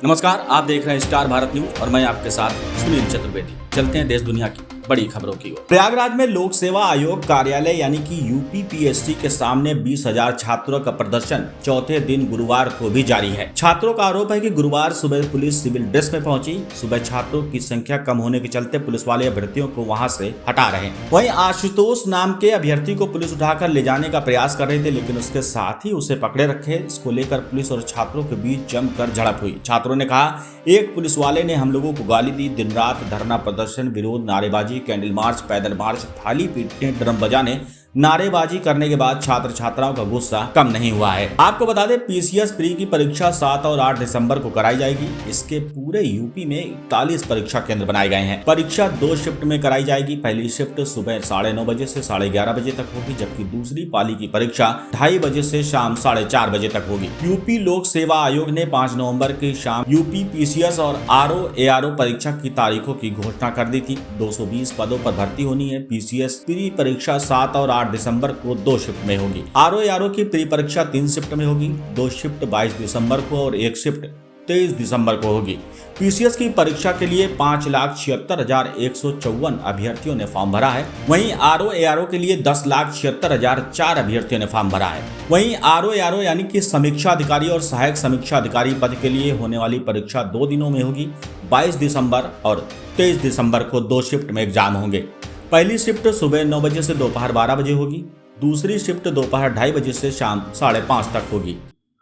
नमस्कार, आप देख रहे हैं स्टार भारत न्यूज और मैं आपके साथ सुनील चतुर्वेदी। चलते हैं देश दुनिया की बड़ी खबरों की ओर। प्रयागराज में लोक सेवा आयोग कार्यालय यानी कि यूपीपीएससी के सामने 20,000 छात्रों का प्रदर्शन चौथे दिन गुरुवार को भी जारी है। छात्रों का आरोप है कि गुरुवार सुबह पुलिस सिविल ड्रेस में पहुंची। सुबह छात्रों की संख्या कम होने के चलते पुलिस वाले अभ्यर्थियों को वहां से हटा रहे हैं। वहीं आशुतोष नाम के अभ्यर्थी को पुलिस उठाकर ले जाने का प्रयास कर रहे थे, लेकिन उसके साथ ही उसे पकड़े रखे। इसको लेकर पुलिस और छात्रों के बीच जमकर झड़प हुई। छात्रों ने कहा, एक पुलिस वाले ने हम लोगों को गाली दी। दिन रात धरना प्रदर्शन, विरोध, नारेबाजी, कैंडल मार्च, पैदल मार्च, थाली पीटने, ड्रम बजाने, नारेबाजी करने के बाद छात्र छात्राओं का गुस्सा कम नहीं हुआ है। आपको बता दें, पीसीएस प्री की परीक्षा 7 और 8 दिसंबर को कराई जाएगी। इसके पूरे यूपी में 41 परीक्षा केंद्र बनाए गए हैं। परीक्षा 2 शिफ्ट में कराई जाएगी। पहली शिफ्ट सुबह 9:30 बजे से 11:30 बजे तक होगी, जबकि दूसरी पाली की परीक्षा 2:30 बजे से शाम 4:30 बजे तक होगी। यूपी लोक सेवा आयोग ने 5 नवंबर की शाम यूपी पीसीएस और आरओ परीक्षा की तारीखों की घोषणा कर दी थी। 220 पदों पर भर्ती होनी है। पीसीएस प्री परीक्षा 7 और 8 दिसंबर को 2 शिफ्ट में होगी। आरओ की प्री परीक्षा 3 शिफ्ट में होगी। 2 शिफ्ट 22 दिसंबर को और 1 शिफ्ट 23 दिसंबर को होगी। पीसीएस की परीक्षा के लिए 5,76,154 अभ्यर्थियों ने फॉर्म भरा है। वहीं आरओ के लिए 10,76,004 अभ्यर्थियों ने फॉर्म भरा है। वहीं आरओ यानी कि समीक्षा अधिकारी और सहायक समीक्षा अधिकारी पद के लिए होने वाली परीक्षा 2 दिनों में होगी। 22 दिसंबर और 23 दिसंबर को 2 शिफ्ट में एग्जाम होंगे। पहली शिफ्ट सुबह 9 बजे से दोपहर 12 बजे होगी। दूसरी शिफ्ट दोपहर 2:30 बजे से शाम 5:30 तक होगी।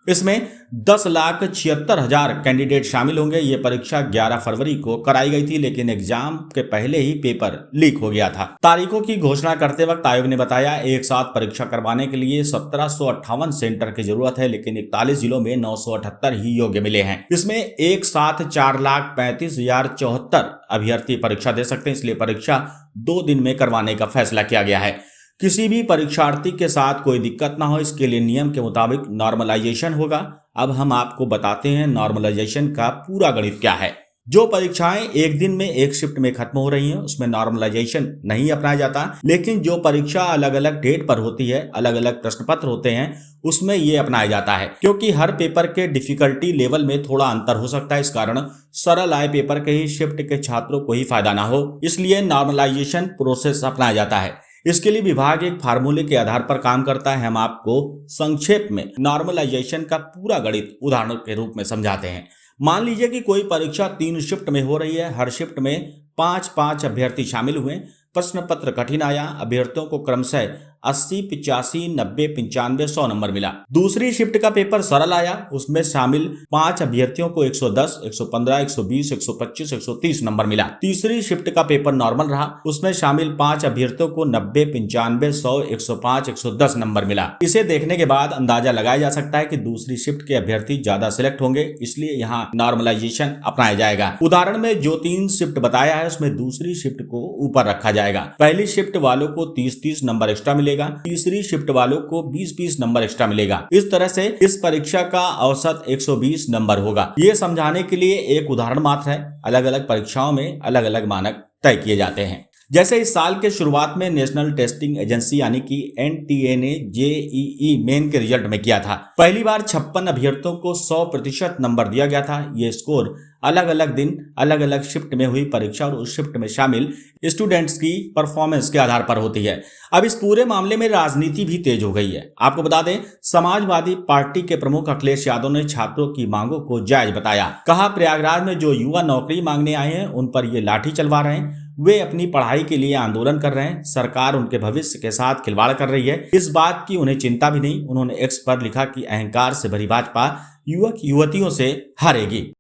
इसमें 10,76,000 कैंडिडेट शामिल होंगे। ये परीक्षा 11 फरवरी को कराई गई थी, लेकिन एग्जाम के पहले ही पेपर लीक हो गया था। तारीखों की घोषणा करते वक्त आयोग ने बताया, एक साथ परीक्षा करवाने के लिए 1758 सेंटर की जरूरत है, लेकिन 41 जिलों में 978 ही योग्य मिले हैं। इसमें एक साथ 4,35,074 अभ्यर्थी परीक्षा दे सकते हैं, इसलिए परीक्षा 2 दिन में करवाने का फैसला किया गया है। किसी भी परीक्षार्थी के साथ कोई दिक्कत ना हो, इसके लिए नियम के मुताबिक नॉर्मलाइजेशन होगा। अब हम आपको बताते हैं नॉर्मलाइजेशन का पूरा गणित क्या है। जो परीक्षाएं एक दिन में एक शिफ्ट में खत्म हो रही हैं, उसमें नॉर्मलाइजेशन नहीं अपनाया जाता, लेकिन जो परीक्षा अलग अलग डेट पर होती है, अलग अलग प्रश्न पत्र होते हैं, उसमें ये अपनाया जाता है। क्योंकि हर पेपर के डिफिकल्टी लेवल में थोड़ा अंतर हो सकता है, इस कारण सरल आए पेपर के ही शिफ्ट के छात्रों को ही फायदा ना हो, इसलिए नॉर्मलाइजेशन प्रोसेस अपनाया जाता है। इसके लिए विभाग एक फार्मूले के आधार पर काम करता है। हम आपको संक्षेप में नॉर्मलाइजेशन का पूरा गणित उदाहरण के रूप में समझाते हैं। मान लीजिए कि कोई परीक्षा 3 शिफ्ट में हो रही है। हर शिफ्ट में 5-5 अभ्यर्थी शामिल हुए। प्रश्न पत्र कठिन आया। अभ्यर्थियों को क्रमशः 80, 85, 90, 95, 100 नंबर मिला। दूसरी शिफ्ट का पेपर सरल आया। उसमें शामिल 5 अभ्यर्थियों को 110, 115, 120, 125, 130 नंबर मिला। तीसरी शिफ्ट का पेपर नॉर्मल रहा। उसमें शामिल 5 अभ्यर्थियों को 90, 95, 100, 105, 110 नंबर मिला। इसे देखने के बाद अंदाजा लगाया जा सकता है कि दूसरी शिफ्ट के अभ्यर्थी ज्यादा सिलेक्ट होंगे, इसलिए यहाँ नॉर्मलाइजेशन अपनाया जाएगा। उदाहरण में जो 3 शिफ्ट बताया है, उसमें दूसरी शिफ्ट को ऊपर रखा जाएगा। पहली शिफ्ट वालों को 30-30 नंबर एक्स्ट्रा मिलेगा। तीसरी शिफ्ट वालों को 20-20 नंबर एक्स्ट्रा मिलेगा। इस तरह से इस परीक्षा का औसत 120 नंबर होगा। ये समझाने के लिए एक उदाहरण मात्र है। अलग अलग परीक्षाओं में अलग अलग मानक तय किए जाते हैं। जैसे इस साल के शुरुआत में नेशनल टेस्टिंग एजेंसी यानी कि एनटीए ने जेईई मेन के रिजल्ट में किया था। पहली बार 56 अभ्यर्थियों को 100% नंबर दिया गया था। ये स्कोर अलग अलग दिन अलग अलग शिफ्ट में हुई परीक्षा और उस शिफ्ट में शामिल स्टूडेंट्स की परफॉर्मेंस के आधार पर होती है। अब इस पूरे मामले में राजनीति भी तेज हो गई है। आपको बता दें, समाजवादी पार्टी के प्रमुख अखिलेश यादव ने छात्रों की मांगों को जायज बताया। कहा, प्रयागराज में जो युवा नौकरी मांगने आए हैं, उन पर ये लाठी चलवा रहे हैं। वे अपनी पढ़ाई के लिए आंदोलन कर रहे हैं। सरकार उनके भविष्य के साथ खिलवाड़ कर रही है। इस बात की उन्हें चिंता भी नहीं। उन्होंने एक्स पर लिखा कि अहंकार से भरी भाजपा युवक युवतियों से हारेगी।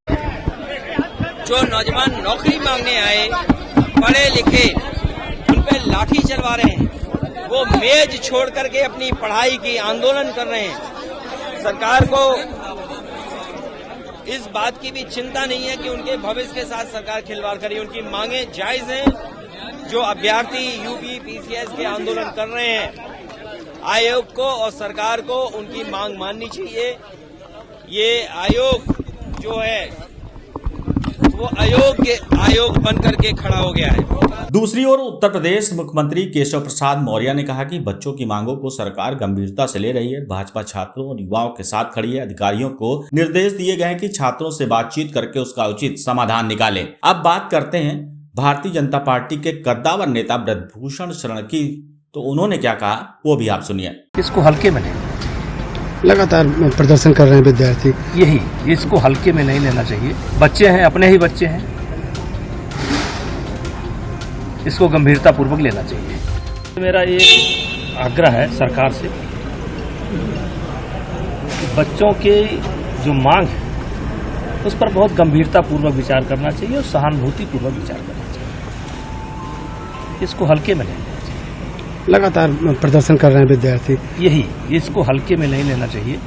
जो नौजवान नौकरी मांगने आए, पढ़े लिखे, उन पे लाठी चलवा रहे हैं। वो मेज छोड़ करके अपनी पढ़ाई की आंदोलन कर रहे हैं। सरकार को इस बात की भी चिंता नहीं है कि उनके भविष्य के साथ सरकार खिलवाड़ करी। उनकी मांगे जायज हैं। जो अभ्यर्थी यूपी पीसीएस के आंदोलन कर रहे हैं, आयोग को और सरकार को उनकी मांग माननी चाहिए। ये आयोग जो है वो अयोग्य आयोग बन करके खड़ा हो गया है। दूसरी ओर उत्तर प्रदेश मुख्यमंत्री केशव प्रसाद मौर्य ने कहा कि बच्चों की मांगों को सरकार गंभीरता से ले रही है। भाजपा छात्रों और युवाओं के साथ खड़ी है। अधिकारियों को निर्देश दिए गए हैं कि छात्रों से बातचीत करके उसका उचित समाधान निकालें। अब बात करते हैं भारतीय जनता पार्टी के कद्दावर नेता ब्रजभूषण शरण की, तो उन्होंने क्या कहा वो भी आप सुनिए। इसको हल्के में नहीं, लगातार प्रदर्शन कर रहे हैं विद्यार्थी, यही इसको हल्के में नहीं लेना चाहिए। बच्चे हैं, अपने ही बच्चे हैं, इसको गंभीरता पूर्वक लेना चाहिए। मेरा एक आग्रह है सरकार से कि बच्चों के जो मांग है उस पर बहुत गंभीरता पूर्वक विचार करना चाहिए और सहानुभूति पूर्वक विचार करना चाहिए। इसको हल्के में नहीं, लगातार प्रदर्शन कर रहे हैं विद्यार्थी, यही इसको हल्के में नहीं लेना चाहिए।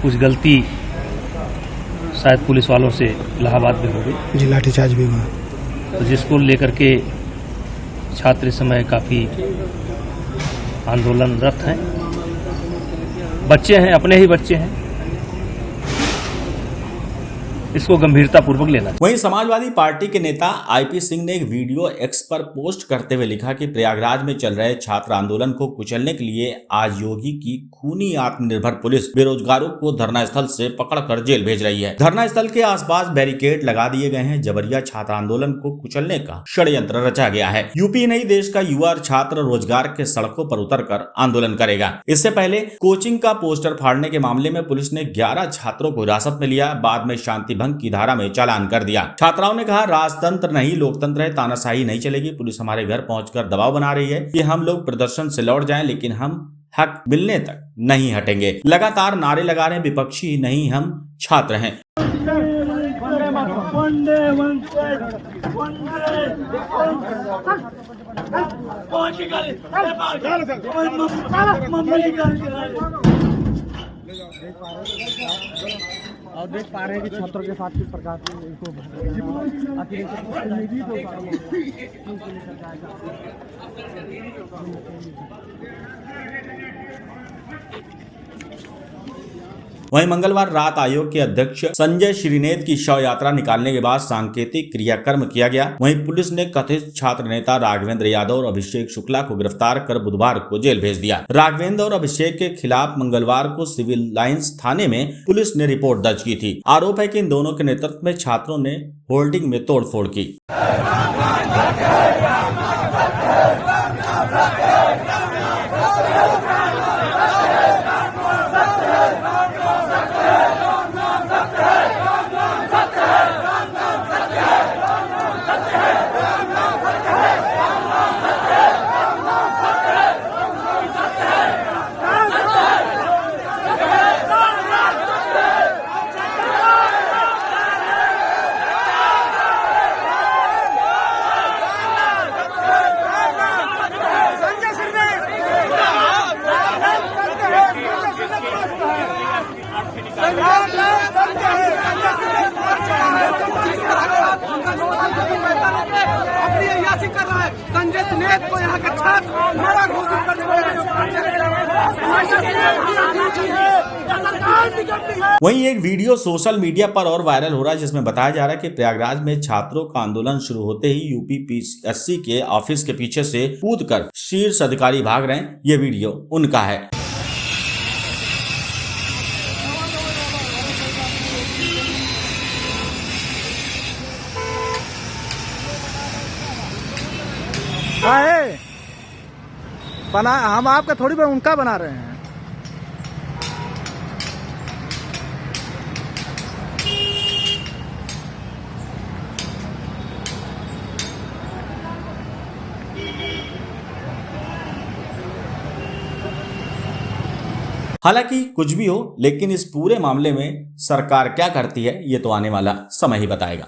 कुछ गलती शायद पुलिस वालों से इलाहाबाद में हो गई जी, लाठीचार्ज भी हुआ, तो जिसको लेकर के छात्र इस समय काफी आंदोलनरत हैं। बच्चे हैं, अपने ही बच्चे हैं, इसको गंभीरता पूर्वक लेना। वहीं समाजवादी पार्टी के नेता आईपी सिंह ने एक वीडियो एक्स पर पोस्ट करते हुए लिखा कि प्रयागराज में चल रहे छात्र आंदोलन को कुचलने के लिए आज योगी की खूनी आत्मनिर्भर पुलिस बेरोजगारों को धरना स्थल से पकड़कर जेल भेज रही है। धरना स्थल के आसपास बैरिकेड लगा दिए गए हैं। जबरिया छात्र आंदोलन को कुचलने का षड्यंत्र रचा गया है। यूपी नहीं, देश का युवा और छात्र रोजगार के सड़कों पर उतरकर आंदोलन करेगा। इससे पहले कोचिंग का पोस्टर फाड़ने के मामले में पुलिस ने 11 छात्रों को हिरासत में लिया। बाद में शांति भंग की धारा में चालान कर दिया। छात्राओं ने कहा, राजतंत्र नहीं लोकतंत्र है, तानाशाही नहीं चलेगी। पुलिस हमारे घर पहुंचकर दबाव बना रही है कि हम लोग प्रदर्शन से लौट जाएं, लेकिन हम हक मिलने तक नहीं हटेंगे। लगातार नारे लगा रहे विपक्षी नहीं, हम छात्र हैं। और देख पा रहे हैं कि छात्रों के साथ किस प्रकार से इनको वहीं मंगलवार रात आयोग के अध्यक्ष संजय श्रीनेत की शव यात्रा निकालने के बाद सांकेतिक क्रियाकर्म किया गया। वहीं पुलिस ने कथित छात्र नेता राघवेंद्र यादव और अभिषेक शुक्ला को गिरफ्तार कर बुधवार को जेल भेज दिया। राघवेंद्र और अभिषेक के खिलाफ मंगलवार को सिविल लाइंस थाने में पुलिस ने रिपोर्ट दर्ज की थी। आरोप है कि इन दोनों के नेतृत्व में छात्रों ने होर्डिंग में तोड़फोड़ की। संजय स्नेह को यहाँ का छात्र मारा घोषित करने वहीं एक वीडियो सोशल मीडिया पर और वायरल हो रहा है, जिसमें बताया जा रहा है कि प्रयागराज में छात्रों का आंदोलन शुरू होते ही यूपीपीएससी के ऑफिस के पीछे से कूदकर शीर्ष अधिकारी भाग रहे हैं। ये वीडियो उनका है। बना हम आपका थोड़ी बहुत उनका बना रहे हैं। हालांकि कुछ भी हो, लेकिन इस पूरे मामले में सरकार क्या करती है ये तो आने वाला समय ही बताएगा।